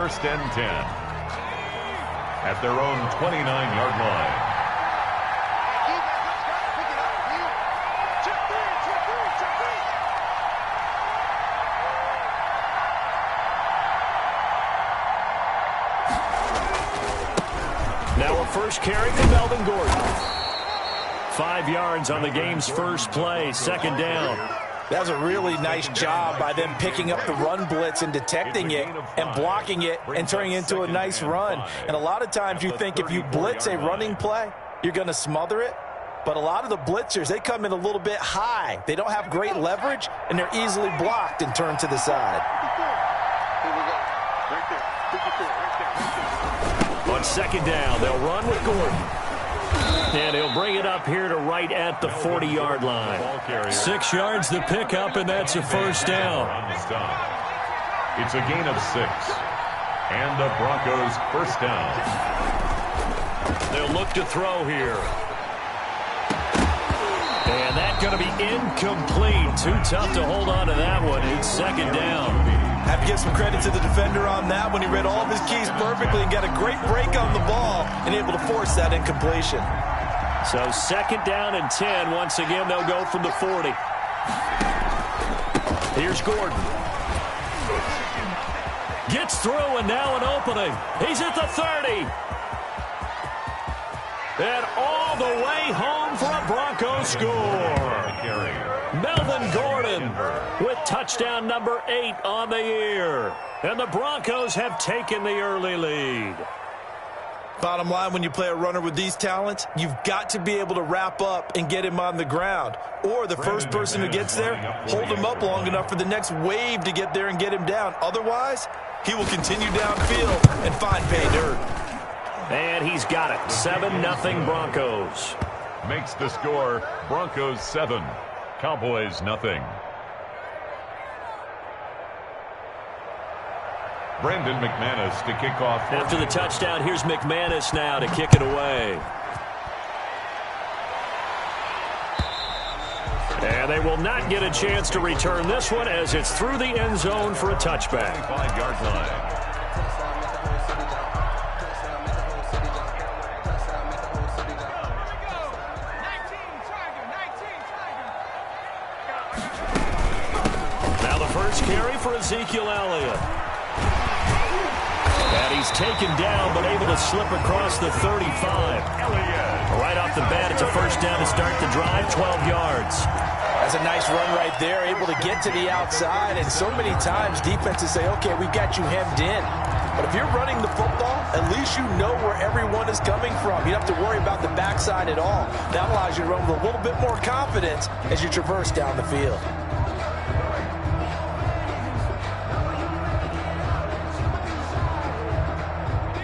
First and 10 at their own 29-yard line. Now a first carry for Melvin Gordon. 5 yards on the game's first play, second down. That was a really nice job by them picking up the run blitz and detecting it and blocking it and turning it into a nice run. And a lot of times you think if you blitz a running play, you're going to smother it. But a lot of the blitzers, they come in a little bit high. They don't have great leverage, and they're easily blocked and turned to the side. On second down, they'll run with Gordon. And he'll bring it up here to right at the 40-yard line. 6 yards the pickup, and that's a first down. It's a gain of 6. And the Broncos first down. They'll look to throw here. And that's going to be incomplete. Too tough to hold on to that one. It's second down. Have to give some credit to the defender on that when he read all of his keys perfectly and got a great break on the ball and able to force that incompletion. So second down and 10. Once again, they'll go from the 40. Here's Gordon. Gets through, and now an opening. He's at the 30. And all the way home for a Broncos score. Melvin Gordon with touchdown number 8 on the year. And the Broncos have taken the early lead. Bottom line, when you play a runner with these talents, you've got to be able to wrap up and get him on the ground. Or the first person who gets there, hold him up long enough for the next wave to get there and get him down. Otherwise, he will continue downfield and find pay dirt. And he's got it. 7-0 Broncos. Makes the score Broncos 7, Cowboys nothing. Brandon McManus to kick off. After the touchdown, here's McManus now to kick it away. And they will not get a chance to return this one as it's through the end zone for a touchback. 5-yard line. Now the first carry for Ezekiel Elliott. And he's taken down, but able to slip across the 35. Right off the bat, it's a first down to start the drive, 12 yards. That's a nice run right there, able to get to the outside. And so many times defenses say, okay, we've got you hemmed in. But if you're running the football, at least you know where everyone is coming from. You don't have to worry about the backside at all. That allows you to run with a little bit more confidence as you traverse down the field.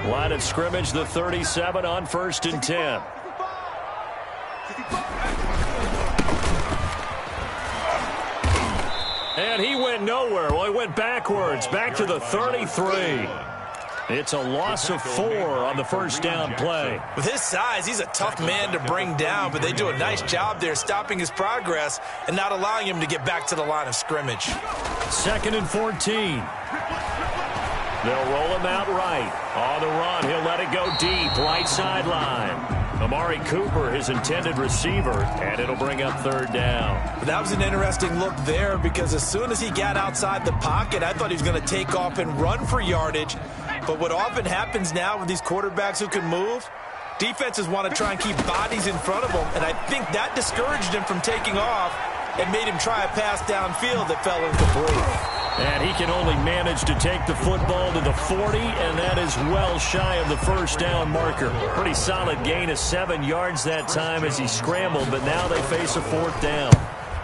Line of scrimmage, the 37 on first and 10. And he went nowhere. Well, he went backwards, back to the 33. It's a loss of 4 on the first down play. With his size, he's a tough man to bring down, but they do a nice job there stopping his progress and not allowing him to get back to the line of scrimmage. Second and 14. They'll roll him out right. On the run, he'll let it go deep, right sideline. Amari Cooper, his intended receiver, and it'll bring up third down. That was an interesting look there because as soon as he got outside the pocket, I thought he was going to take off and run for yardage. But what often happens now with these quarterbacks who can move, defenses want to try and keep bodies in front of them, and I think that discouraged him from taking off and made him try a pass downfield that fell incomplete. And he can only manage to take the football to the 40, and that is well shy of the first down marker. Pretty solid gain of 7 yards that time as he scrambled, but now they face a fourth down.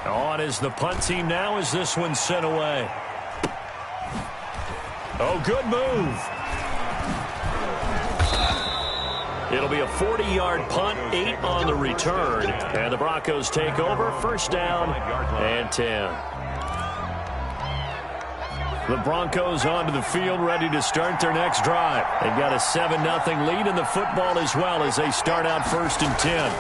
On is the punt team now as this one's sent away. Oh, good move. It'll be a 40-yard punt, 8 on the return. And the Broncos take over, first down and 10. The Broncos onto the field, ready to start their next drive. They've got a 7-0 lead in the football as well as they start out first and 10.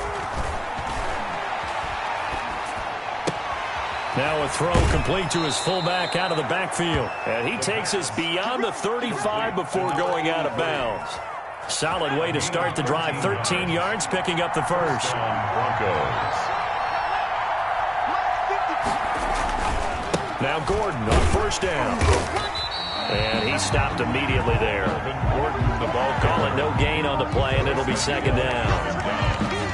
Now a throw complete to his fullback out of the backfield. And he takes us beyond the 35 before going out of bounds. Solid way to start the drive. 13 yards, picking up the first. Broncos. Now Gordon on first down. And he stopped immediately there. Gordon, the ball calling no gain on the play, and it'll be second down.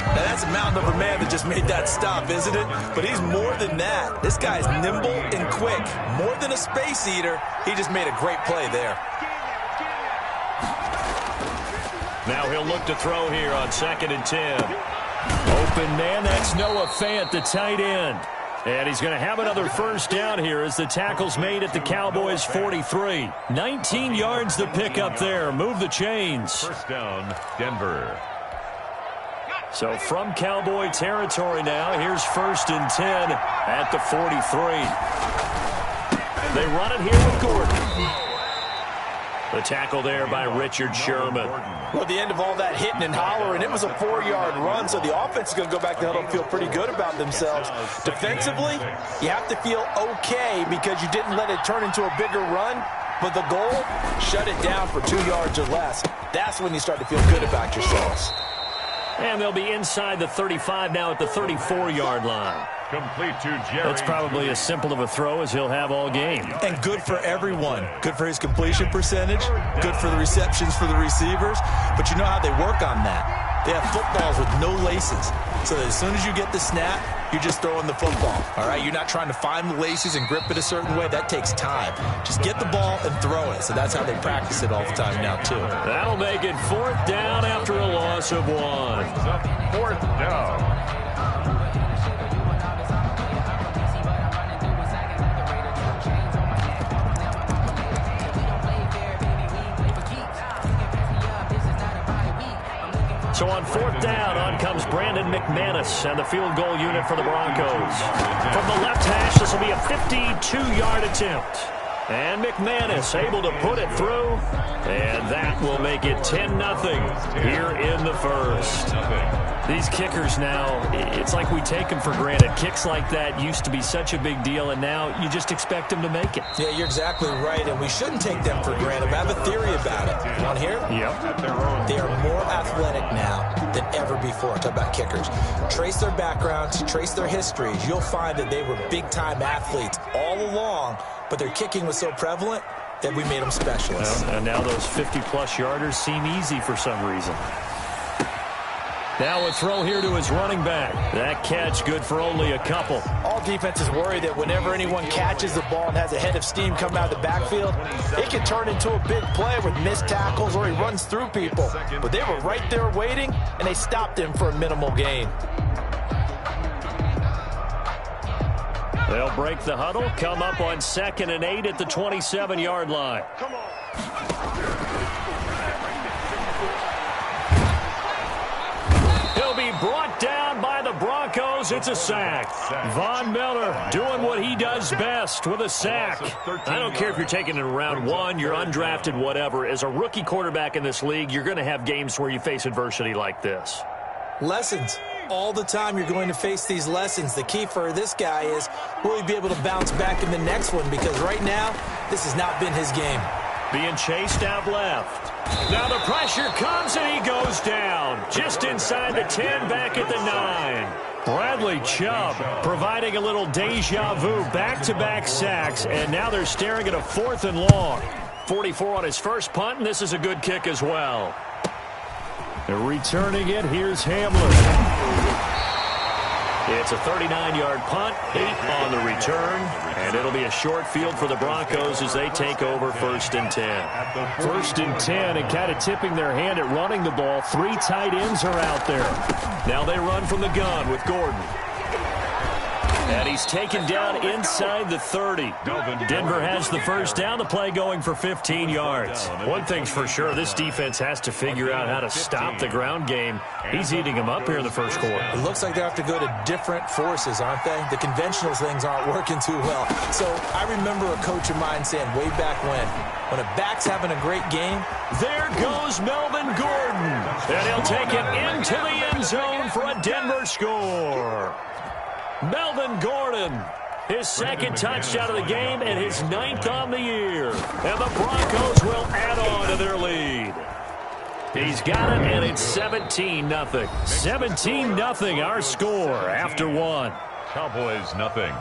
Now that's a mountain of a man that just made that stop, isn't it? But he's more than that. This guy's nimble and quick. More than a space eater, he just made a great play there. Now he'll look to throw here on 2nd and 10. Open man, that's Noah Fant, the tight end. And he's going to have another first down here as the tackle's made at the Cowboys' 43. 19 yards the pick up there. Move the chains. First down, Denver. So from Cowboy territory now, here's 1st and 10 at the 43. They run it here with Gordon. The tackle there by Richard Sherman. Well, at the end of all that hitting and hollering, it was a 4-yard run, so the offense is going to go back to the huddle and feel pretty good about themselves. Defensively, you have to feel okay because you didn't let it turn into a bigger run, but the goal, shut it down for 2 yards or less. That's when you start to feel good about yourselves. And they'll be inside the 35 now at the 34-yard line. Complete to Jerry. That's probably as simple of a throw as he'll have all game. And good for everyone. Good for his completion percentage. Good for the receptions for the receivers. But you know how they work on that. They have footballs with no laces. So that as soon as you get the snap, you're just throwing the football. All right, you're not trying to find the laces and grip it a certain way. That takes time. Just get the ball and throw it. So that's how they practice it all the time now, too. That'll make it 4th down after a loss of 1. 4th down. So on 4th down, on comes Brandon McManus and the field goal unit for the Broncos. From the left hash, this will be a 52-yard attempt. And McManus able to put it through. And that will make it 10-0 here in the first. These kickers now, it's like we take them for granted. Kicks like that used to be such a big deal, and now you just expect them to make it. Yeah, you're exactly right, and we shouldn't take them for granted. I have a theory about it. You want to hear it? Yep. They are more athletic now than ever before. Talk about kickers. Trace their backgrounds, trace their histories. You'll find that they were big-time athletes all along, but their kicking was so prevalent that we made them specialists. Well, and now those 50-plus yarders seem easy for some reason. Now a throw here to his running back. That catch good for only a couple. All defenses worry that whenever anyone catches the ball and has a head of steam coming out of the backfield, it can turn into a big play with missed tackles or he runs through people. But they were right there waiting, and they stopped him for a minimal gain. They'll break the huddle, come up on 2nd and 8 at the 27-yard line. Come on. He'll be brought down by the Broncos. It's a sack. Von Miller doing what he does best with a sack. I don't care if you're taking it in round 1, you're undrafted, whatever. As a rookie quarterback in this league, you're going to have games where you face adversity like this. Lessons. All the time you're going to face these lessons. The key for this guy is, will he be able to bounce back in the next one? Because right now, this has not been his game. Being chased out left. Now the pressure comes and he goes down. Just inside the 10, back at the 9. Bradley Chubb providing a little deja vu. Back-to-back sacks, and now they're staring at a 4th and long. 44 on his first punt, and this is a good kick as well. They're returning it. Here's Hamlin. It's a 39-yard punt, 8 on the return, and it'll be a short field for the Broncos as they take over 1st and 10. 1st and 10, and kind of tipping their hand at running the ball. 3 tight ends are out there. Now they run from the gun with Gordon. And he's taken down inside the 30. Denver has the first down. The play going for 15 yards. One thing's for sure, this defense has to figure out how to stop the ground game. He's eating them up here in the first quarter. It looks like they have to go to different forces, aren't they? The conventional things aren't working too well. So I remember a coach of mine saying way back when a back's having a great game, there goes Melvin Gordon. And he'll take it into the end zone for a Denver score. Melvin Gordon His second touchdown of the game and his 9th on the year. And the Broncos will add on to their lead. He's got it, and it's 17-0. 17-0 our score after one. Cowboys nothing.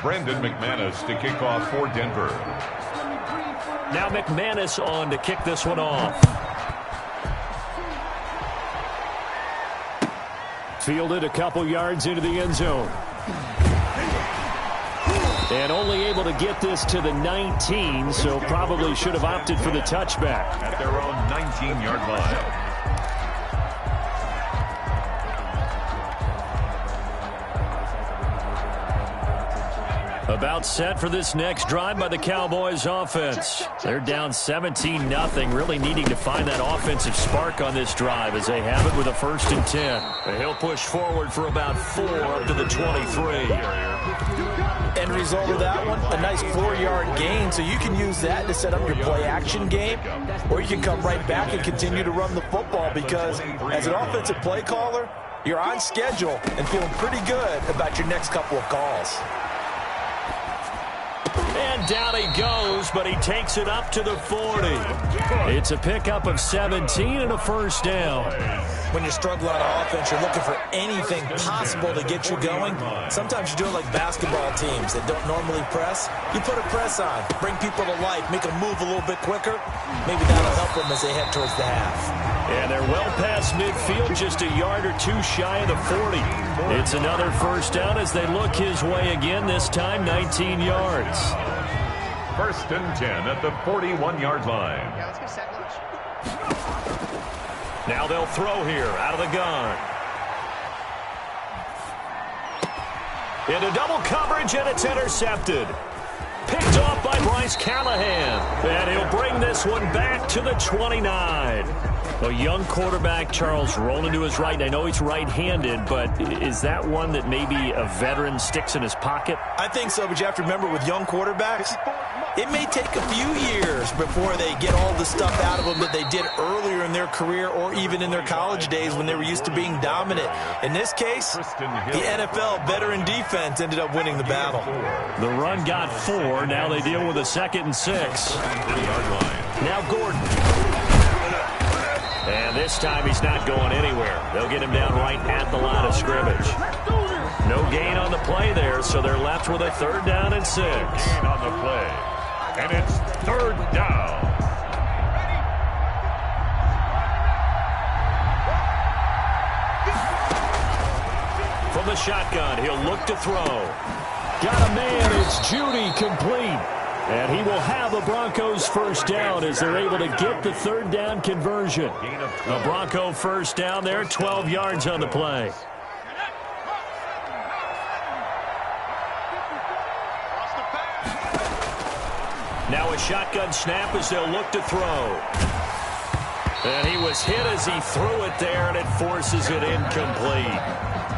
Brandon McManus to kick off for Denver. Now McManus on to kick this one off. Fielded a couple yards into the end zone. And only able to get this to the 19, so probably should have opted for the touchback. At their own 19-yard line. About set for this next drive by the Cowboys offense. They're down 17-0, really needing to find that offensive spark on this drive as they have it with a 1st and 10. And he'll push forward for about 4 up to the 23. End result of that one, a nice 4-yard gain, so you can use that to set up your play-action game, or you can come right back and continue to run the football because as an offensive play caller, you're on schedule and feeling pretty good about your next couple of calls. And down he goes, but he takes it up to the 40. It's a pickup of 17 and a 1st down. When you're struggling on offense, you're looking for anything possible to get you going. Sometimes you do it like basketball teams that don't normally press. You put a press on, bring people to life, make them move a little bit quicker. Maybe that'll help them as they head towards the half. And they're well past midfield, just a yard or 2 shy of the 40. It's another 1st down as they look his way again, this time 19 yards. 1st and 10 at the 41-yard line. Now they'll throw here out of the gun. Into double coverage, and it's intercepted. Picked off by Bryce Callahan. And he'll bring this one back to the 29. A young quarterback, Charles, rolling to his right. And I know he's right-handed, but is that one that maybe a veteran sticks in his pocket? I think so, but you have to remember with young quarterbacks, it may take a few years before they get all the stuff out of them that they did earlier in their career or even in their college days when they were used to being dominant. In this case, the NFL veteran defense ended up winning the battle. The run got 4. Now they deal with a 2nd and 6. Now Gordon. And this time he's not going anywhere. They'll get him down right at the line of scrimmage. No gain on the play there, so they're left with a 3rd down and 6. Gain on the play. And it's 3rd down. From the shotgun, he'll look to throw. Got a man, it's Judy, complete. And he will have the Broncos 1st down as they're able to get the 3rd down conversion. A Bronco 1st down there, 12 yards on the play. Now a shotgun snap as they'll look to throw. And he was hit as he threw it there, and it forces it incomplete.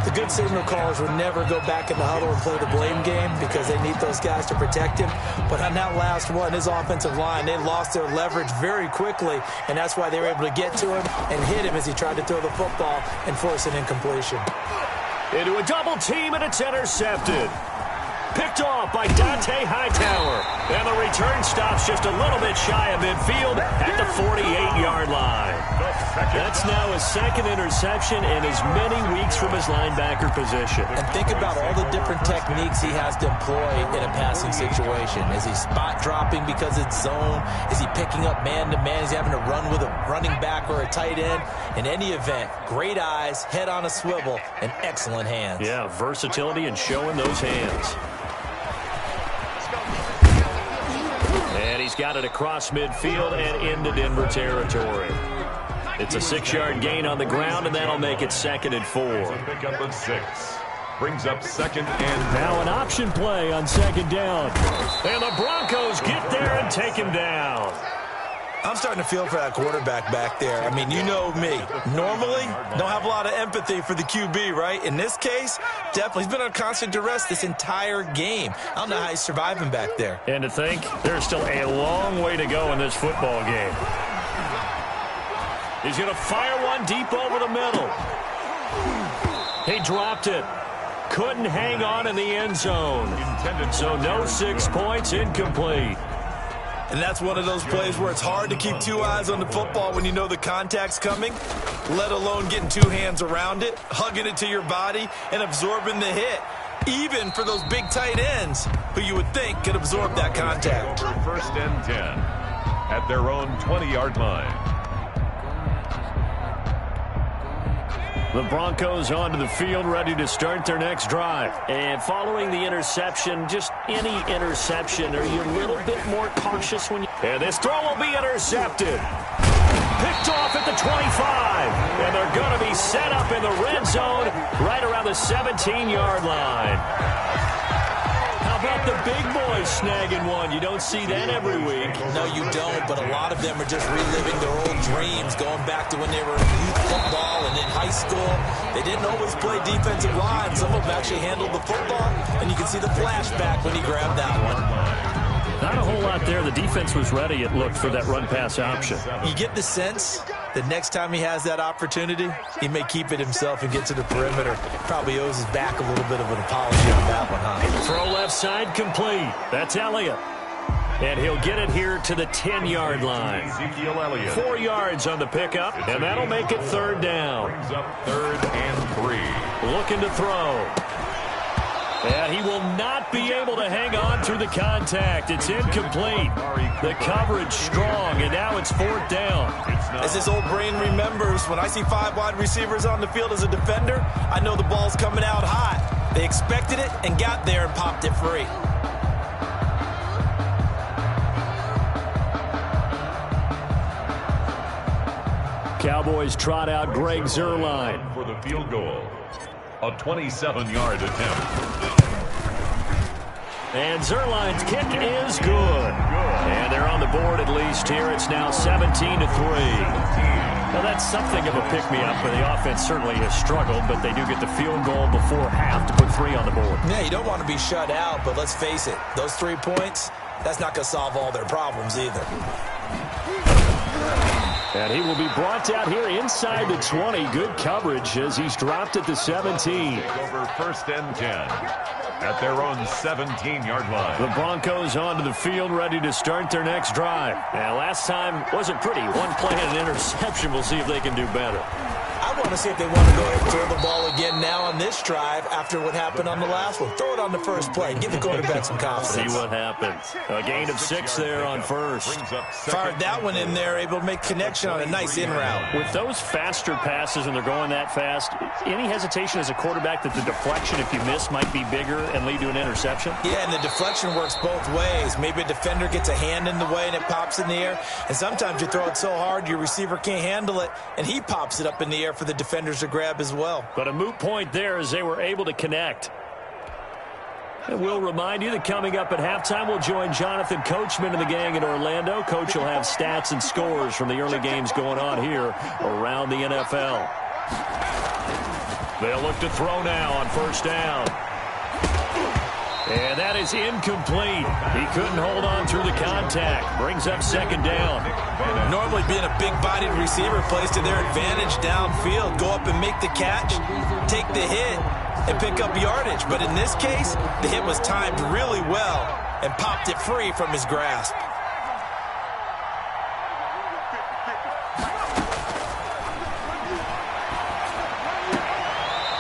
The good signal callers will never go back in the huddle and play the blame game because they need those guys to protect him. But on that last one, his offensive line, they lost their leverage very quickly, and that's why they were able to get to him and hit him as he tried to throw the football and force an incompletion. Into a double team, and it's intercepted. Picked off by Dante Hightower. And the return stops just a little bit shy of midfield at the 48-yard line. That's now his 2nd interception in as many weeks from his linebacker position. And think about all the different techniques he has to employ in a passing situation. Is he spot dropping because it's zone? Is he picking up man-to-man? Is he having to run with a running back or a tight end? In any event, great eyes, head on a swivel, and excellent hands. Yeah, versatility and showing those hands. And he's got it across midfield and into Denver territory. It's a 6-yard gain on the ground, and that'll make it 2nd and 4. Pickup of 6. Brings up 2nd and now an option play on 2nd down. And the Broncos get there and take him down. I'm starting to feel for that quarterback back there. I mean, you know me. Normally, don't have a lot of empathy for the QB, right? In this case, definitely. He's been on constant duress this entire game. I don't know how he's surviving back there. And to think, there's still a long way to go in this football game. He's going to fire one deep over the middle. He dropped it. Couldn't hang on in the end zone. So no 6 points, incomplete. And that's one of those plays where it's hard to keep two eyes on the football when you know the contact's coming, let alone getting two hands around it, hugging it to your body, and absorbing the hit, even for those big tight ends who you would think could absorb that contact. First and 10 at their own 20-yard line. The Broncos onto the field, ready to start their next drive. And following the interception, just any interception, are you a little bit more cautious when you... And this throw will be intercepted. Picked off at the 25. And they're going to be set up in the red zone right around the 17-yard line. How about the big boys snagging one? You don't see that every week. No, you don't, but a lot of them are just reliving their old dreams, going back to when they were in youth football and in high school. They didn't always play defensive line. Some of them actually handled the football, and you can see the flashback when he grabbed that one. Not a whole lot there. The defense was ready, it looked, for that run-pass option. You get the sense that next time he has that opportunity, he may keep it himself and get to the perimeter. Probably owes his back a little bit of an apology on that one, huh? Throw left side complete. That's Elliott. And he'll get it here to the 10-yard line. 4 yards on the pickup, and that'll make it third down. Brings up 3rd and 3. Looking to throw. And he will not be able to hang on through the contact. It's incomplete. The coverage strong, and now it's 4th down. As his old brain remembers, when I see 5 wide receivers on the field as a defender, I know the ball's coming out hot. They expected it and got there and popped it free. Cowboys trot out Greg Zuerlein for the field goal. A 27-yard attempt. And Zuerlein's kick is good. And they're on the board at least here. It's now 17-3. Now that's something of a pick-me-up, but the offense certainly has struggled, but they do get the field goal before half to put 3 on the board. Yeah, you don't want to be shut out, but let's face it, those 3 points, that's not going to solve all their problems either. And he will be brought down here inside the 20. Good coverage as he's dropped at the 17. Over 1st and 10 at their own 17-yard line. The Broncos onto the field, ready to start their next drive. And last time wasn't pretty. One play and an interception. We'll see if they can do better. I want to see if they want to go ahead and throw the ball again now on this drive after what happened on the last one. Throw it on the first play. Give the quarterback some confidence. See what happens. A gain of 6 there on first. Fired that one in there, able to make connection on a nice in route. With those faster passes and they're going that fast, any hesitation as a quarterback that the deflection, if you miss, might be bigger and lead to an interception? Yeah, and the deflection works both ways. Maybe a defender gets a hand in the way and it pops in the air. And sometimes you throw it so hard your receiver can't handle it, and he pops it up in the air for the defenders to grab as well. But a moot point there as they were able to connect. And we'll remind you that coming up at halftime, we'll join Jonathan Coachman and the gang in Orlando. Coach will have stats and scores from the early games going on here around the NFL. They'll look to throw now on 1st down. And that is incomplete. He couldn't hold on through the contact. Brings up 2nd down. Normally being a big-bodied receiver plays to their advantage downfield. Go up and make the catch, take the hit, and pick up yardage. But in this case, the hit was timed really well and popped it free from his grasp.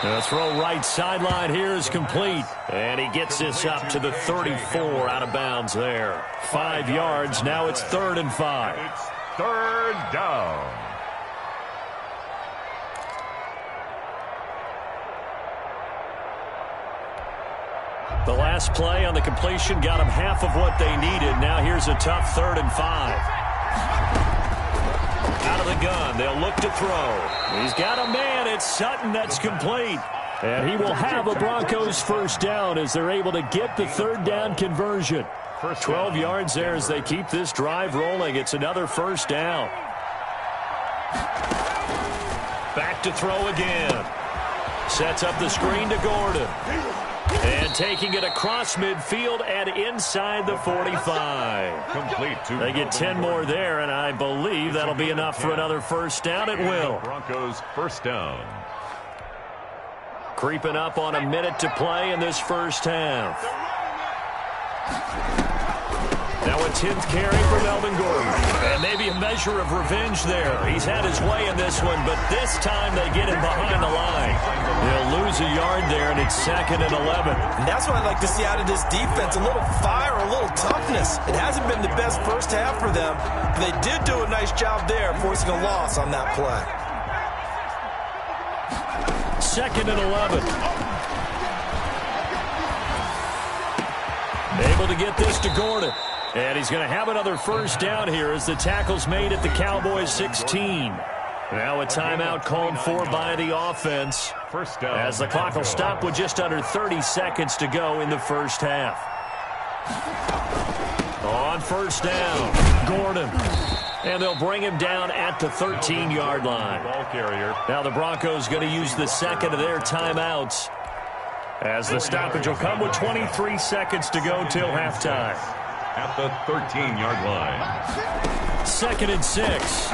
The throw right sideline here is complete. And he gets this up to the 34 out of bounds there. 5 yards. Now it's 3rd and 5. It's 3rd down. The last play on the completion got them half of what they needed. Now here's a tough 3rd and 5. Out of the gun, they'll look to throw. He's got a man. It's Sutton. That's complete. And he will have a Broncos 1st down as they're able to get the 3rd down conversion. 12 yards there as they keep this drive rolling. It's another 1st down. Back to throw again. Sets up the screen to Gordon. And taking it across midfield and inside the 45. Complete to They get 10 more there, and I believe that'll be enough for another first down. It will. Broncos first down. Creeping up on a minute to play in this first half. Now a 10th carry for Melvin Gordon. And maybe a measure of revenge there. He's had his way in this one, but this time they get him behind the line. They'll lose a yard there, and it's 2nd and 11. And that's what I'd like to see out of this defense, a little fire, a little toughness. It hasn't been the best first half for them, but they did do a nice job there, forcing a loss on that play. 2nd and 11. Able to get this to Gordon. And he's going to have another first down here as the tackle's made at the Cowboys 16. Now a timeout called for by the offense. First down. As the clock will stop with just under 30 seconds to go in the first half. On first down, Gordon. And they'll bring him down at the 13-yard line. Ball carrier. Now the Broncos going to use the second of their timeouts, as the stoppage will come with 23 seconds to go till halftime. At the 13-yard line. 2nd and 6.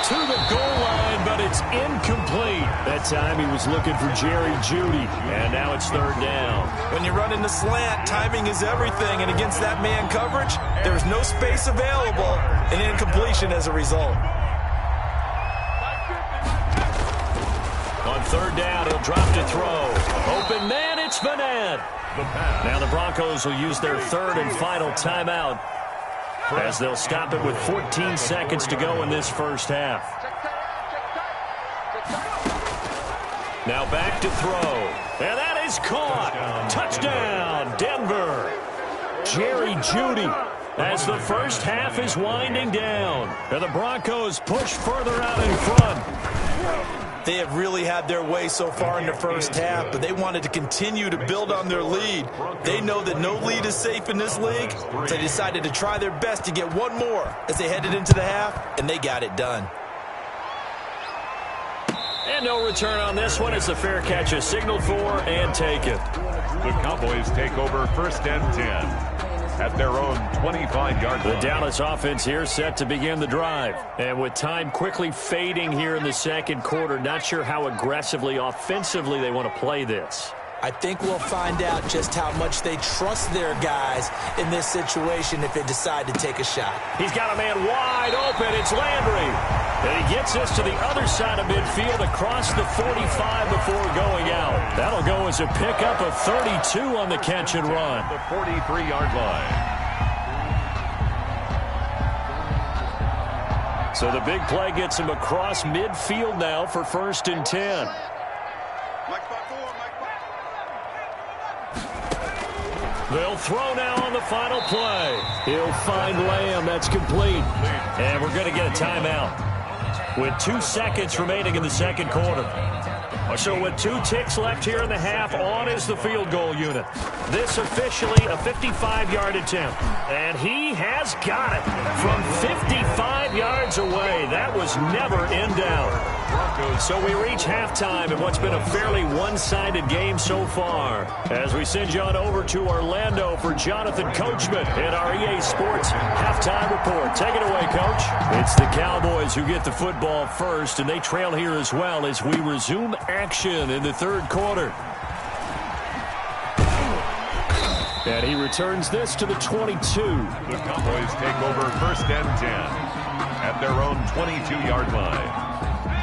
To the goal line, but it's incomplete. That time he was looking for Jerry Jeudy, and now it's 3rd down. When you run in the slant, timing is everything, and against that man coverage, there's no space available, and incompletion as a result. On 3rd down, he'll drop to throw. Open man, it's Vanette. Now the Broncos will use their 3rd and final timeout, as they'll stop it with 14 seconds to go in this first half. Now back to throw. And that is caught. Touchdown, Denver. Jerry Jeudy, as the first half is winding down. And the Broncos push further out in front. They have really had their way so far in the first half, but they wanted to continue to build on their lead. They know that no lead is safe in this league, so they decided to try their best to get one more as they headed into the half, and they got it done. And no return on this one as the fair catch is signaled for and taken. The Cowboys take over 1st and 10. At their own 25-yard line. The Dallas offense here set to begin the drive. And with time quickly fading here in the second quarter, not sure how aggressively, offensively they want to play this. I think we'll find out just how much they trust their guys in this situation if they decide to take a shot. He's got a man wide open. It's Landry. And he gets us to the other side of midfield across the 45 before going out. That'll go as a pickup of 32 on the catch and run. The 43-yard line. So the big play gets him across midfield now for 1st and 10. They'll throw now on the final play. He'll find Lamb. That's complete. And we're going to get a timeout with 2 seconds remaining in the second quarter. So with 2 ticks left here in the half, on is the field goal unit. This officially a 55-yard attempt. And he has got it from 55 yards away. That was never in doubt. So we reach halftime in what's been a fairly one-sided game so far. As we send you on over to Orlando for Jonathan Coachman in our EA Sports halftime report. Take it away, Coach. It's the Cowboys who get the football first, and they trail here as well as we resume action in the 3rd quarter. And he returns this to the 22. The Cowboys take over 1st and 10 at their own 22-yard line.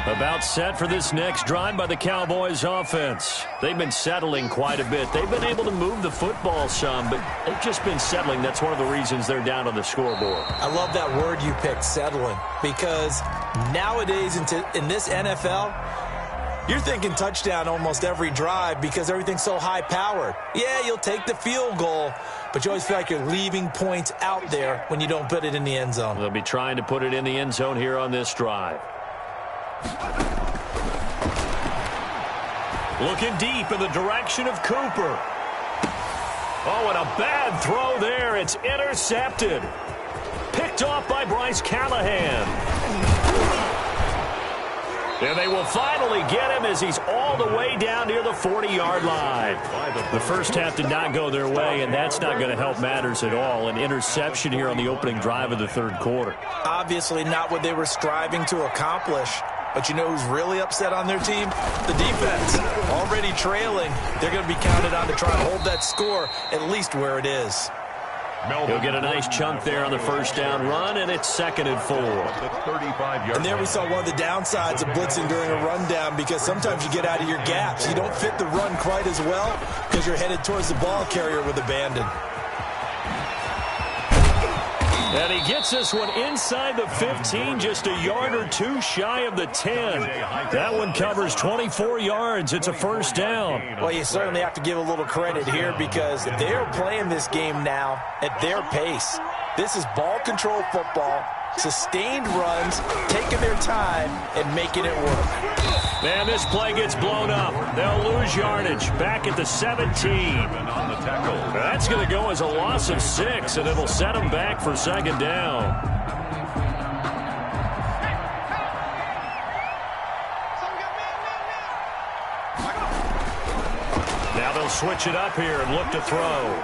About set for this next drive by the Cowboys offense. They've been settling quite a bit. They've been able to move the football some, but they've just been settling. That's one of the reasons they're down on the scoreboard. I love that word you picked, settling, because nowadays in this NFL, you're thinking touchdown almost every drive because everything's so high-powered. Yeah, you'll take the field goal, but you always feel like you're leaving points out there when you don't put it in the end zone. They'll be trying to put it in the end zone here on this drive. Looking deep in the direction of Cooper. Oh, and a bad throw there. It's intercepted. Picked off by Bryce Callahan. And they will finally get him as he's all the way down near the 40-yard line. The first half did not go their way, and that's not going to help matters at all. An interception here on the opening drive of the third quarter. Obviously not what they were striving to accomplish. But you know who's really upset on their team? The defense. Already trailing. They're going to be counted on to try and hold that score at least where it is. He'll get a nice chunk there on the first down run, and it's 2nd and 4. And there we saw one of the downsides of blitzing during a rundown, because sometimes you get out of your gaps. You don't fit the run quite as well because you're headed towards the ball carrier with abandon. And he gets this one inside the 15, just a yard or two shy of the 10. That one covers 24 yards. It's a first down. Well, you certainly have to give a little credit here, because they are playing this game now at their pace. This is ball control football, sustained runs, taking their time and making it work. And this play gets blown up. They'll lose yardage back at the 17. That's going to go as a loss of 6, and it'll set them back for 2nd down. Now they'll switch it up here and look to throw.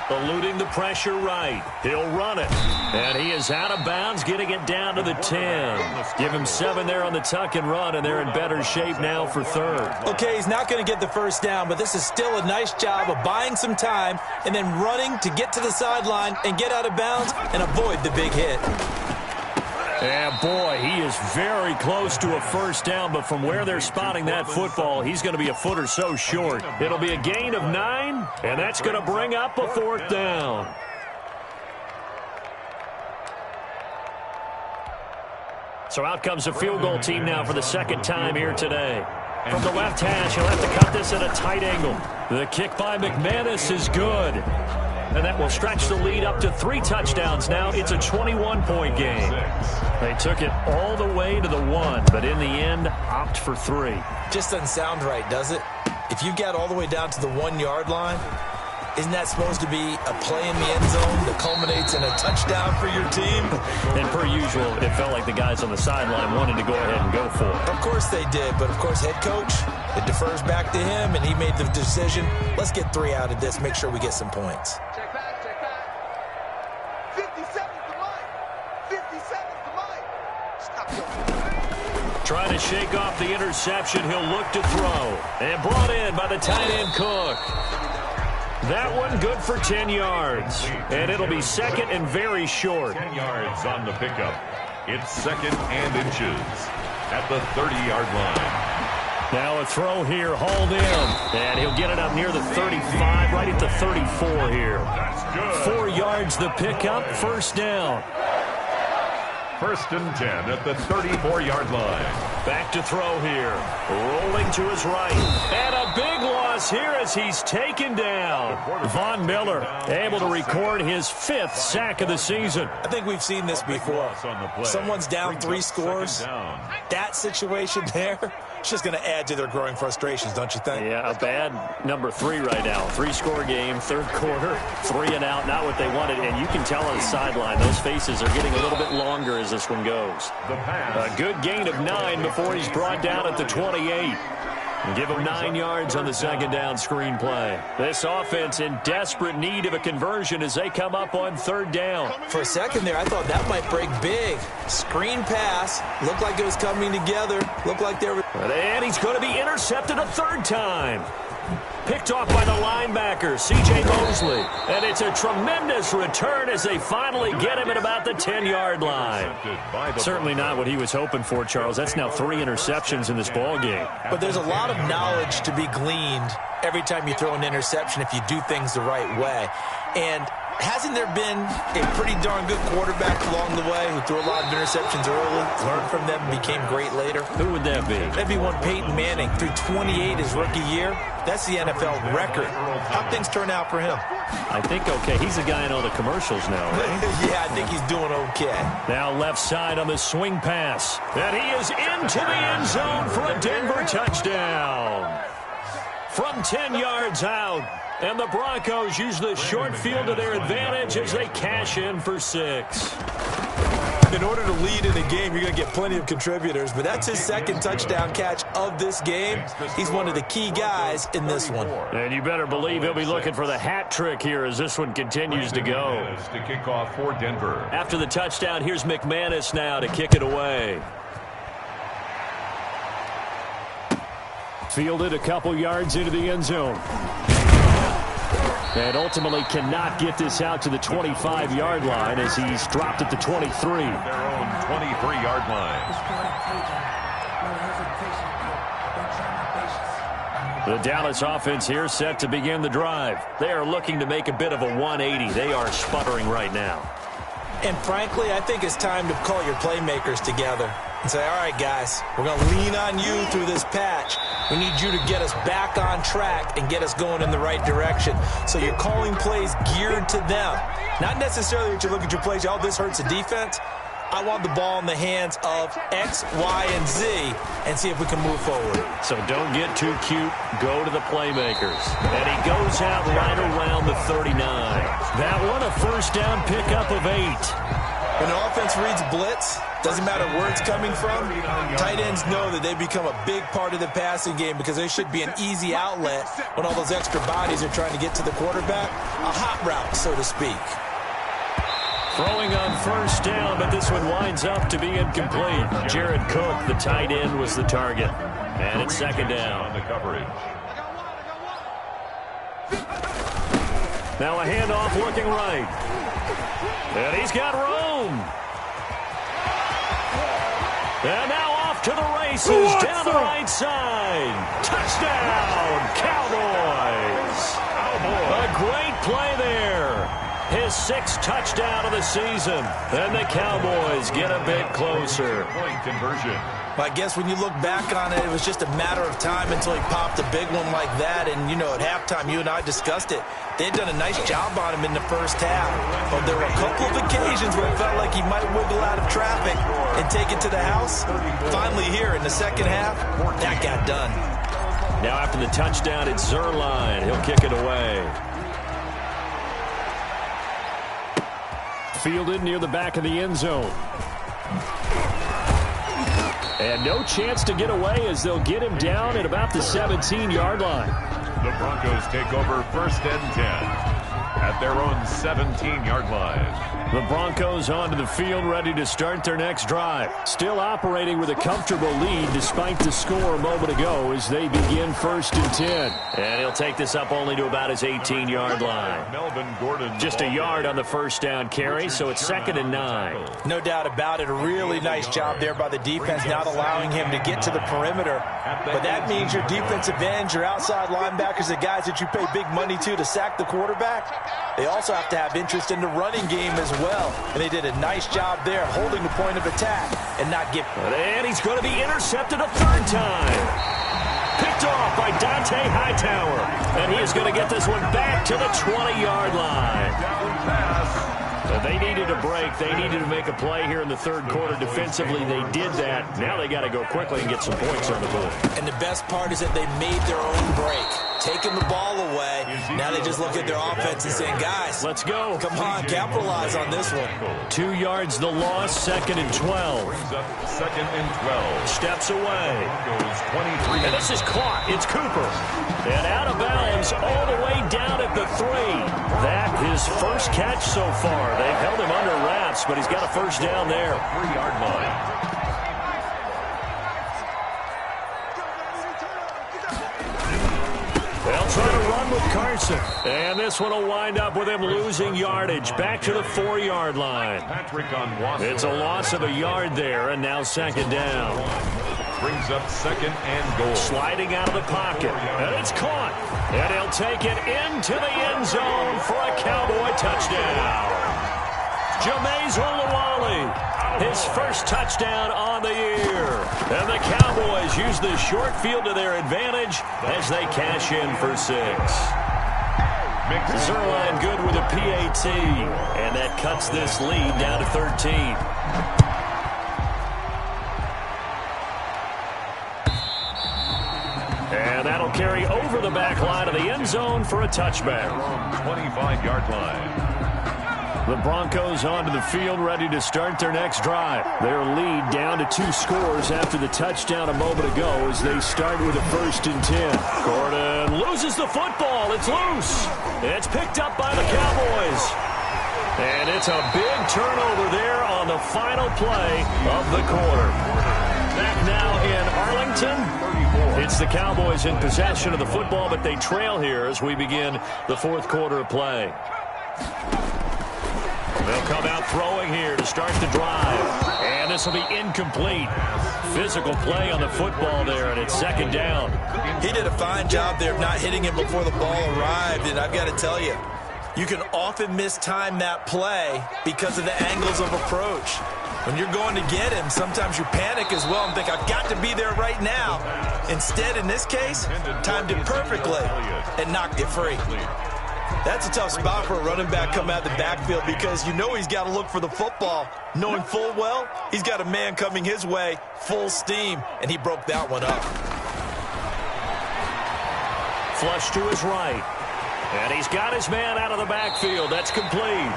Eluding the pressure right. He'll run it. And he is out of bounds, getting it down to the 10. Give him 7 there on the tuck and run, and they're in better shape now for 3rd. Okay, he's not going to get the first down, but this is still a nice job of buying some time and then running to get to the sideline and get out of bounds and avoid the big hit. And boy, he is very close to a first down, but from where they're spotting that football, he's going to be a foot or so short. It'll be a gain of 9, and that's going to bring up a 4th down. So out comes the field goal team now for the 2nd time here today. From the left hash, he'll have to cut this at a tight angle. The kick by McManus is good. And that will stretch the lead up to 3 touchdowns now. It's a 21-point game. They took it all the way to the 1, but in the end, opt for 3. Just doesn't sound right, does it? If you get all the way down to the 1-yard line, isn't that supposed to be a play in the end zone that culminates in a touchdown for your team? And per usual, it felt like the guys on the sideline wanted to go ahead and go for it. Of course they did, but of course head coach, it defers back to him, and he made the decision. Let's get 3 out of this, make sure we get some points. Check back, check back. 57's the line. 57's the line. Stop going. Trying to shake off the interception, he'll look to throw. And brought in by the tight end Cook. That one good for 10 yards. And it'll be 2nd and very short. 10 yards on the pickup. It's 2nd and inches at the 30-yard line. Now a throw here, hauled in. And he'll get it up near the 35, right at the 34 here. That's good. 4 yards the pickup, first down. 1st and 10 at the 34-yard line. Back to throw here. Rolling to his right. And a big loss here as he's taken down. Von Miller able to record his 5th sack of the season. I think we've seen this before. Someone's down 3 scores. That situation there, it's just going to add to their growing frustrations, don't you think? Yeah, a bad number 3 right now. 3-score game, 3rd quarter, 3 and out, not what they wanted. And you can tell on the sideline, those faces are getting a little bit longer as this one goes. A good gain of 9 before he's brought down at the 28. And give him 9 yards on the 2nd down screen play. This offense in desperate need of a conversion as they come up on 3rd down. For a second there, I thought that might break big. Screen pass. Looked like it was coming together. Looked like they were... And he's going to be intercepted a 3rd time. Picked off by the linebacker, C.J. Mosley. And it's a tremendous return as they finally get him at about the 10-yard line. Certainly not what he was hoping for, Charles. That's now 3 interceptions in this ball game. But there's a lot of knowledge to be gleaned every time you throw an interception if you do things the right way. And hasn't there been a pretty darn good quarterback along the way who threw a lot of interceptions early, learned from them, and became great later? Who would that be? That'd be one Peyton Manning. Threw 28 his rookie year. That's the NFL record. How'd things turn out for him? I think okay. He's the guy in all the commercials now, right? Yeah, I think he's doing okay. Now left side on the swing pass. And he is into the end zone for a Denver touchdown. From 10 yards out. And the Broncos use the short field to their advantage as they cash in for 6. in order to lead in a game, you're going to get plenty of contributors, but that's his second touchdown catch of this game. He's one of the key guys in this one. And you better believe he'll be looking for the hat trick here as this one continues to go. To kick off for Denver. After the touchdown, here's McManus now to kick it away. Fielded a couple yards into the end zone. And ultimately cannot get this out to the 25-yard line as he's dropped at the 23. Their own 23-yard line. The Dallas offense here set to begin the drive. They are looking to make a bit of a 180. They are sputtering right now. And frankly, I think it's time to call your playmakers together and say, all right, guys, we're going to lean on you through this patch. We need you to get us back on track and get us going in the right direction. So you're calling plays geared to them. Not necessarily that you look at your plays, oh, this hurts the defense. I want the ball in the hands of X, Y, and Z and see if we can move forward. So don't get too cute. Go to the playmakers. And he goes out right around the 39. That one a first down pickup of 8. When the offense reads blitz, doesn't matter where it's coming from, tight ends know that they become a big part of the passing game because they should be an easy outlet when all those extra bodies are trying to get to the quarterback. A hot route, so to speak. Throwing on first down, but this one winds up to be incomplete. Jared Cook, the tight end, was the target. And it's second down. The coverage. Now a handoff looking right. And he's got room. And now off to the races down the right side. Touchdown, Cowboys. A great play there. His 6th touchdown of the season. And the Cowboys get a bit closer. Point conversion. I guess when you look back on it, it was just a matter of time until he popped a big one like that. And, you know, at halftime, you and I discussed it. They'd done a nice job on him in the first half. But there were a couple of occasions where it felt like he might wiggle out of traffic and take it to the house. Finally here in the second half, that got done. Now after the touchdown, it's Zerline. He'll kick it away. Fielded near the back of the end zone. And no chance to get away as they'll get him down at about the 17-yard line. The Broncos take over first and 10 at their own 17-yard line. The Broncos onto the field ready to start their next drive. Still operating with a comfortable lead despite the score a moment ago as they begin first and 10. And he'll take this up only to about his 18-yard line. Melvin Gordon. Just a yard on the first down carry, so it's second and 9. No doubt about it. A really nice job there by the defense, not allowing him to get to the perimeter. But that means your defensive ends, your outside linebackers, the guys that you pay big money to sack the quarterback, they also have to have interest in the running game as well. And they did a nice job there holding the point of attack and not get... And he's going to be intercepted a third time. Picked off by Dante Hightower. And he is going to get this one back to the 20-yard line. They needed a break. They needed to make a play here in the third quarter. Defensively, they did that. Now they got to go quickly and get some points on the board. And the best part is that they made their own break. Taking the ball away. Now they just look at their offense and saying, guys, let's go. Come on, capitalize on this one. 2 yards the loss, second and 12. Brings up second and 12. Steps away. Goes 23. And this is caught. It's Cooper. And out of bounds all the way down at the 3. That his first catch so far. They've held him under wraps, but he's got a first down there. 3-yard line. They'll try to run with Carson. And this one will wind up with him losing yardage. Back to the 4-yard line. Patrick on Watson. It's a loss of a yard there, and now second down. Brings up second and goal. Sliding out of the pocket. And it's caught. And he'll take it into the end zone for a Cowboy touchdown. Jameis Olawale. His first touchdown on the year. And the Cowboys use the short field to their advantage as they cash in for 6. Zerline good with a PAT. And that cuts this lead down to 13. And that'll carry over the back line of the end zone for a touchback. 25-yard line. The Broncos onto the field, ready to start their next drive. Their lead down to 2 scores after the touchdown a moment ago as they start with a 1st and 10. Gordon loses the football. It's loose. It's picked up by the Cowboys. And it's a big turnover there on the final play of the quarter. Back now in Arlington. It's the Cowboys in possession of the football, but they trail here as we begin the 4th quarter of play. They'll come out throwing here to start the drive. And this will be incomplete. Physical play on the football there, and it's 2nd down. He did a fine job there of not hitting him before the ball arrived, and I've got to tell you, you can often mistime that play because of the angles of approach. When you're going to get him, sometimes you panic as well and think, I've got to be there right now. Instead, in this case, timed it perfectly and knocked it free. That's a tough spot for a running back coming out of the backfield because you know he's got to look for the football, knowing full well he's got a man coming his way full steam, and he broke that one up. Flush to his right. And he's got his man out of the backfield. That's complete.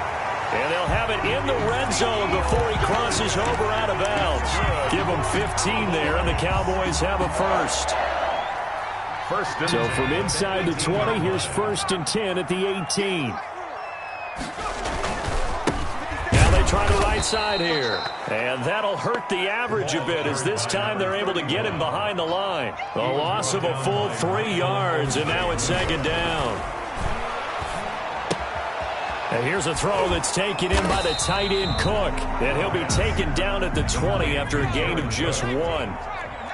And they'll have it in the red zone before he crosses over out of bounds. Give him 15 there, and the Cowboys have a first. So from inside the 20, here's 1st and 10 at the 18. Now they try the right side here. And that'll hurt the average a bit as this time they're able to get him behind the line. A loss of a full 3 yards, and now it's 2nd down. And here's a throw that's taken in by the tight end Cook. And he'll be taken down at the 20 after a gain of just 1.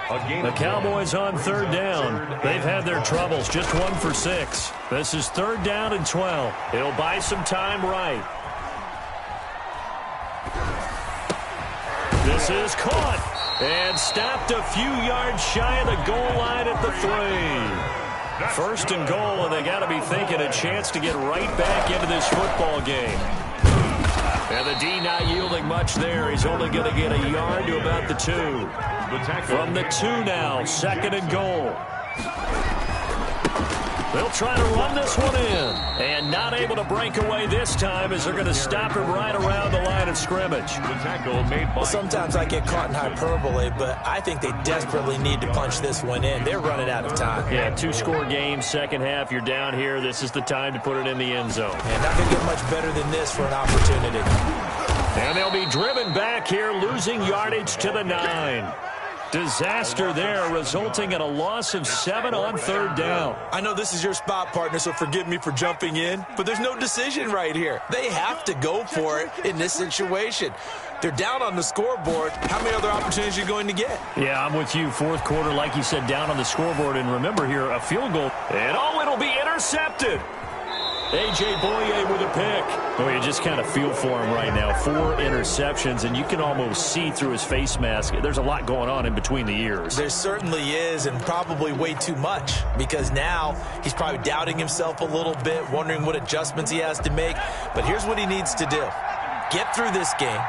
The Cowboys on 3rd down. They've had their troubles, just 1 for 6. This is 3rd down and 12. He'll buy some time right. This is caught and stopped a few yards shy of the goal line at the 3. 1st and goal, and they got to be thinking a chance to get right back into this football game. And the D not yielding much there. He's only going to get a yard to about the 2. From the 2 now, 2nd and goal. They'll try to run this one in. And not able to break away this time as they're going to stop him right around the line of scrimmage. Well, sometimes I get caught in hyperbole, but I think they desperately need to punch this one in. They're running out of time. Yeah, 2-score game, 2nd half. You're down here. This is the time to put it in the end zone. And not going to get much better than this for an opportunity. And they'll be driven back here, losing yardage to the 9. Disaster there, resulting in a loss of 7 on 3rd down. I know this is your spot, partner, so forgive me for jumping in, but there's no decision right here. They have to go for it in this situation. They're down on the scoreboard. How many other opportunities are you going to get? Yeah, I'm with you. 4th quarter, like you said, down on the scoreboard. And remember here, a field goal. And it'll be intercepted. A.J. Boye with a pick. Oh, you just kind of feel for him right now. 4 interceptions, and you can almost see through his face mask. There's a lot going on in between the ears. There certainly is, and probably way too much, because now he's probably doubting himself a little bit, wondering what adjustments he has to make. But here's what he needs to do. Get through this game.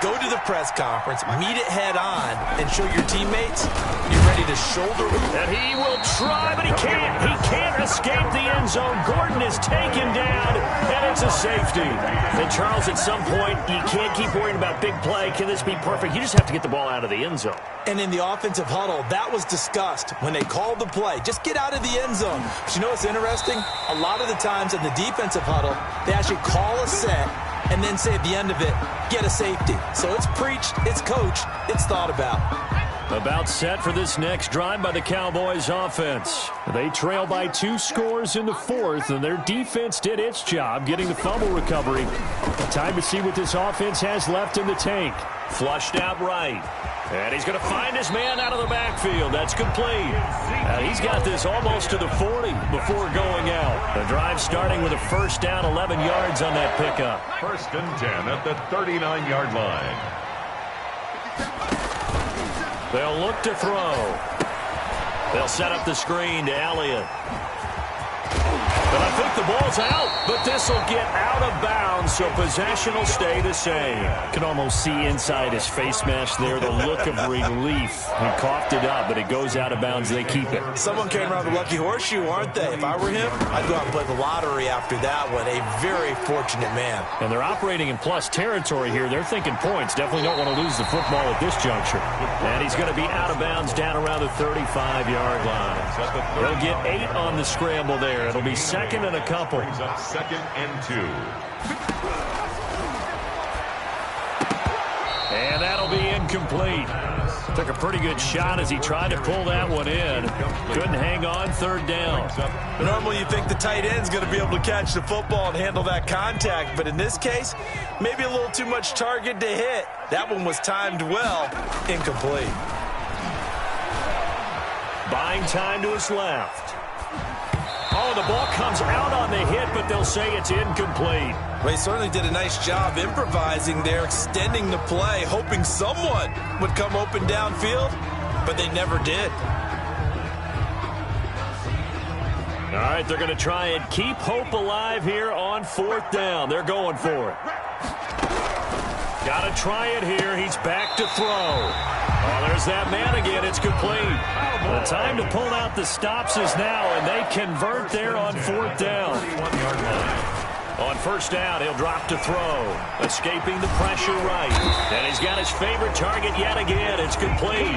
Go to the press conference, meet it head on, and show your teammates you're ready to shoulder it. And he will try, but he can't. He can't escape the end zone. Gordon is taken down, and it's a safety. And Charles, at some point, you can't keep worrying about big play. Can this be perfect? You just have to get the ball out of the end zone. And in the offensive huddle, that was discussed when they called the play. Just get out of the end zone. But you know what's interesting? A lot of the times in the defensive huddle, they actually call a set and then say at the end of it, get a safety. So it's preached, it's coached, it's thought about. About set for this next drive by the Cowboys offense. They trail by 2 scores in the 4th, and their defense did its job getting the fumble recovery. Time to see what this offense has left in the tank. Flushed out right. And he's going to find his man out of the backfield. That's complete. And he's got this almost to the 40 before going out. The drive starting with a 1st down, 11 yards on that pickup. 1st and 10 at the 39-yard line. They'll look to throw. They'll set up the screen to Elliott. But I think the ball's out, but this will get out of bounds, so possession will stay the same. You can almost see inside his face mask there the look of relief. He coughed it up, but it goes out of bounds. They keep it. Someone came around the lucky horseshoe, aren't they? If I were him, I'd go out and play the lottery after that one. A very fortunate man. And they're operating in plus territory here. They're thinking points. Definitely don't want to lose the football at this juncture. And he's going to be out of bounds down around the 35-yard line. They'll get 8 on the scramble there. It'll be second and a couple. Brings up 2nd and 2. And that'll be incomplete. Took a pretty good shot as he tried to pull that one in. Couldn't hang on, 3rd down. Normally you think the tight end's going to be able to catch the football and handle that contact, but in this case, maybe a little too much target to hit. That one was timed well. Incomplete. Buying time to his left. Oh, the ball comes out on the hit, but they'll say it's incomplete. Well, he certainly did a nice job improvising there, extending the play, hoping someone would come open downfield, but they never did. All right, they're going to try and keep hope alive here on 4th down. They're going for it. Got to try it here. He's back to throw. Oh, there's that man again. It's complete. The time to pull out the stops is now, and they convert there on 4th down. On 1st down, he'll drop to throw. Escaping the pressure right. And he's got his favorite target yet again. It's complete.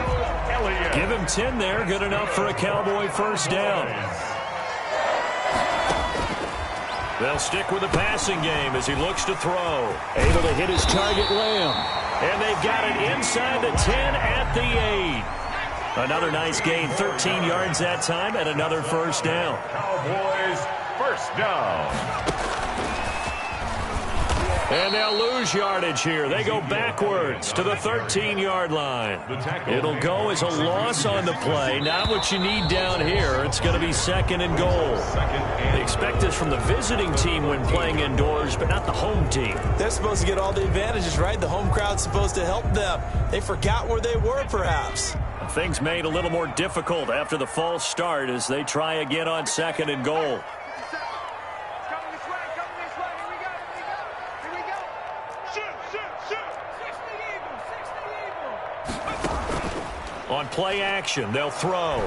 Give him 10 there. Good enough for a Cowboy 1st down. They'll stick with the passing game as he looks to throw. Able to hit his target, Lamb. And they've got it inside the 10 at the 8. Another nice gain, 13 yards that time, and another 1st down. Cowboys 1st down. And they'll lose yardage here. They go backwards to the 13-yard line. It'll go as a loss on the play. Not what you need down here. It's going to be 2nd and goal. They expect this from the visiting team when playing indoors, but not the home team. They're supposed to get all the advantages, right? The home crowd's supposed to help them. They forgot where they were, perhaps. Things made a little more difficult after the false start as they try again on 2nd and goal. On play action, they'll throw.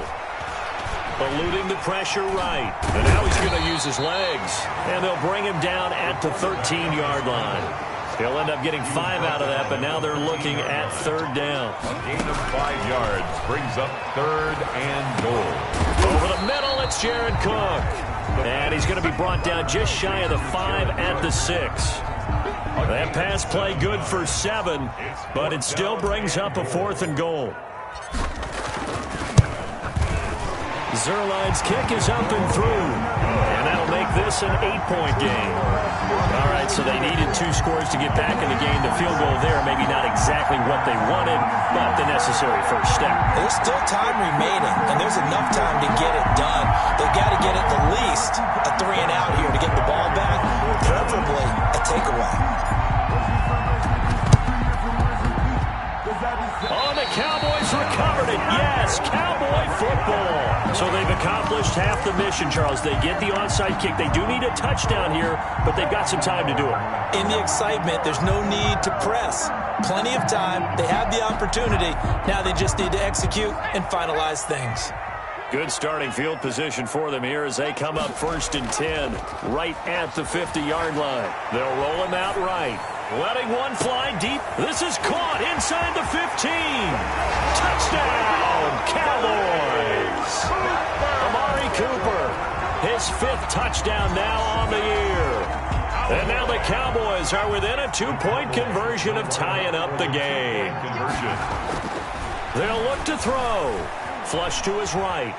Eluding the pressure right. And now he's going to use his legs. And they'll bring him down at the 13-yard line. He'll end up getting 5 out of that, but now they're looking at 3rd down. A gain of 5 yards brings up 3rd and goal. Over the middle, it's Jared Cook. And he's going to be brought down just shy of the 5 at the 6. That pass play good for 7, but it still brings up a 4th and goal. Zerline's kick is up and through. And that'll make this an 8-point game. All right, so they needed 2 scores to get back in the game. The field goal there, maybe not exactly what they wanted, but the necessary first step. There's still time remaining, and there's enough time to get it done. They've got to get at the least a 3 and out here to get the ball back, preferably a takeaway. Oh, the Cowboys recovered it. Yes, Cowboy football. So they've accomplished half the mission, Charles. They get the onside kick. They do need a touchdown here, but they've got some time to do it. In the excitement, there's no need to press. Plenty of time. They have the opportunity. Now they just need to execute and finalize things. Good starting field position for them here as they come up 1st and 10, right at the 50-yard line. They'll roll him out right. Letting one fly deep. This is caught inside the 15. Touchdown, Cowboys. Amari Cooper, his 5th touchdown now on the year. And now the Cowboys are within a 2-point conversion of tying up the game. They'll look to throw. Flush to his right.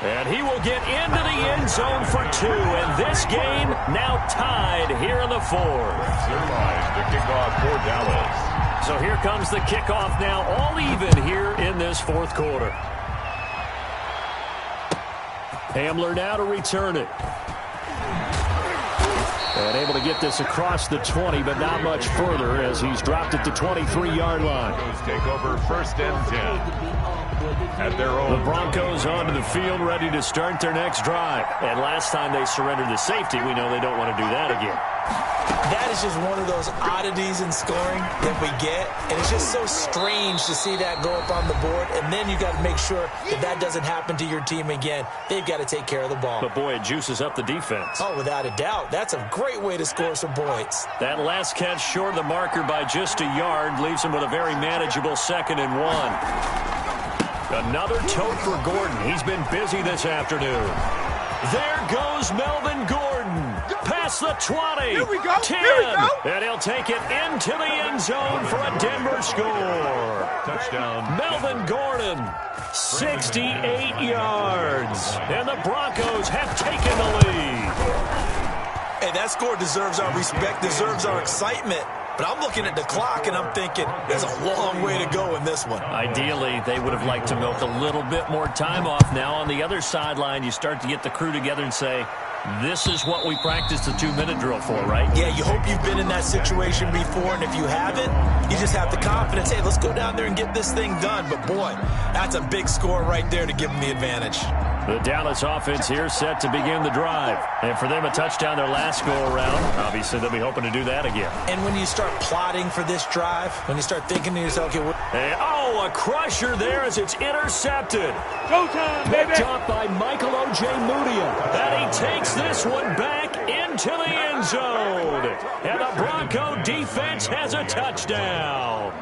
And he will get into the end zone for 2. And this game now tied here in the 4th. Zerline to kick off for Dallas. So here comes the kickoff now, all even here in this 4th quarter. Hamler now to return it. And able to get this across the 20, but not much further as he's dropped at the 23-yard line. Take over 1st and 10. at their own. The Broncos onto the field, ready to start their next drive. And last time they surrendered the safety, we know they don't want to do that again. That is just one of those oddities in scoring that we get, and it's just so strange to see that go up on the board, and then you got to make sure that that doesn't happen to your team again. They've got to take care of the ball. But, boy, it juices up the defense. Oh, without a doubt. That's a great way to score some points. That last catch short of the marker by just a yard leaves him with a very manageable 2nd and 1. Another tote for Gordon. He's been busy this afternoon. There goes Melvin Gordon. Past the 20. Here we go. 10. Here we go. And he'll take it into the end zone for a Denver score. Touchdown. Melvin Gordon, 68 yards. And the Broncos have taken the lead. Hey, that score deserves our respect, deserves our excitement. But I'm looking at the clock, and I'm thinking, there's a long way to go in this one. Ideally, they would have liked to milk a little bit more time off. Now, on the other sideline, you start to get the crew together and say, this is what we practiced the 2-minute drill for, right? Yeah, you hope you've been in that situation before, and if you haven't, you just have the confidence, hey, let's go down there and get this thing done. But, boy, that's a big score right there to give them the advantage. The Dallas offense here set to begin the drive. And for them, a touchdown their last go-around. Obviously, they'll be hoping to do that again. And when you start plotting for this drive, when you start thinking to yourself, okay, Oh, a crusher there as it's intercepted. Showtime, baby. Picked up by Michael O.J. Moody. And he takes this one back into the end zone. And the Bronco defense has a touchdown.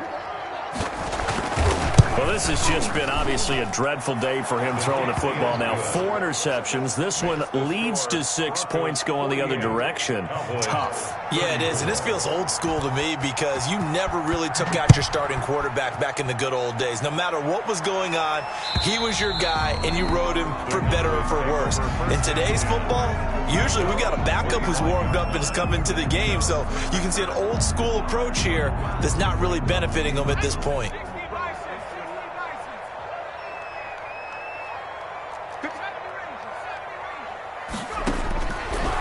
Well, this has just been obviously a dreadful day for him throwing the football now. 4 interceptions. This one leads to 6 points going the other direction. Tough. Yeah, it is, and this feels old school to me because you never really took out your starting quarterback back in the good old days. No matter what was going on, he was your guy, and you rode him for better or for worse. In today's football, usually we got a backup who's warmed up and is coming to the game, so you can see an old school approach here that's not really benefiting them at this point.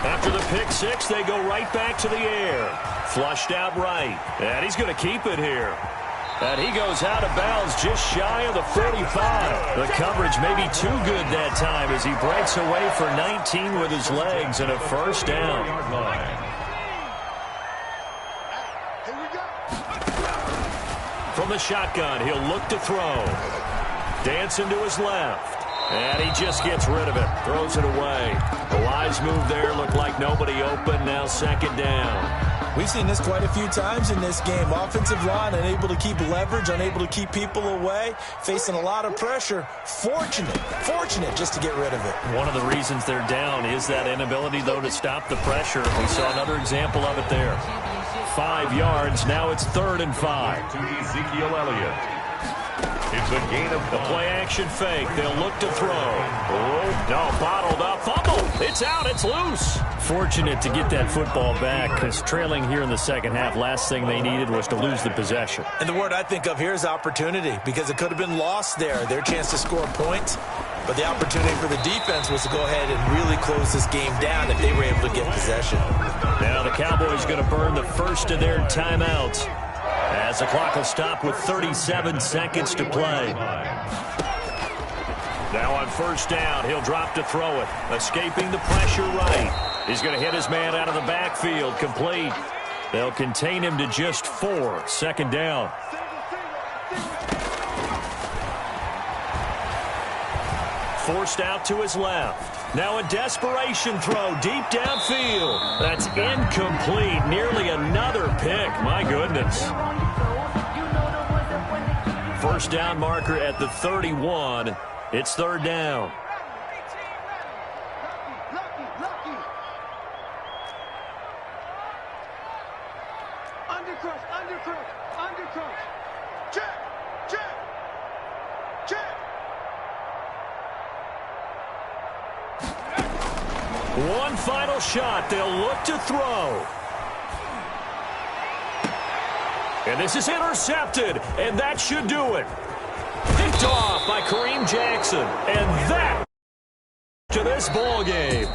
After the pick six, they go right back to the air. Flushed out right. And he's going to keep it here. And he goes out of bounds just shy of the 45. The coverage may be too good that time as he breaks away for 19 with his legs and a first down. From the shotgun, he'll look to throw. Dancing to his left. And he just gets rid of it. Throws it away. The wise move there. Looked like nobody open. Now 2nd down. We've seen this quite a few times in this game. Offensive line unable to keep leverage, unable to keep people away, facing a lot of pressure. Fortunate just to get rid of it. One of the reasons they're down is that inability, though, to stop the pressure. We saw another example of it there. 5 yards. Now it's 3rd and 5. To Ezekiel Elliott. It's a gain of the play-action fake. They'll look to throw. Oh, no, bottled up. Fumble. It's out. It's loose. Fortunate to get that football back because trailing here in the second half, last thing they needed was to lose the possession. And the word I think of here is opportunity because it could have been lost there, their chance to score points. But the opportunity for the defense was to go ahead and really close this game down if they were able to get possession. Now the Cowboys going to burn the first of their timeouts. As the clock will stop with 37 seconds to play. Now on first down, he'll drop to throw it. Escaping the pressure right. He's going to hit his man out of the backfield. Complete. They'll contain him to just 4. 2nd down. Forced out to his left. Now a desperation throw deep downfield. That's incomplete. Nearly another pick. My goodness. First down marker at the 31. It's 3rd down. Undercrush. Check. One final shot. They'll look to throw. And this is intercepted. And that should do it. Picked off by Kareem Jackson. And that to this ball game.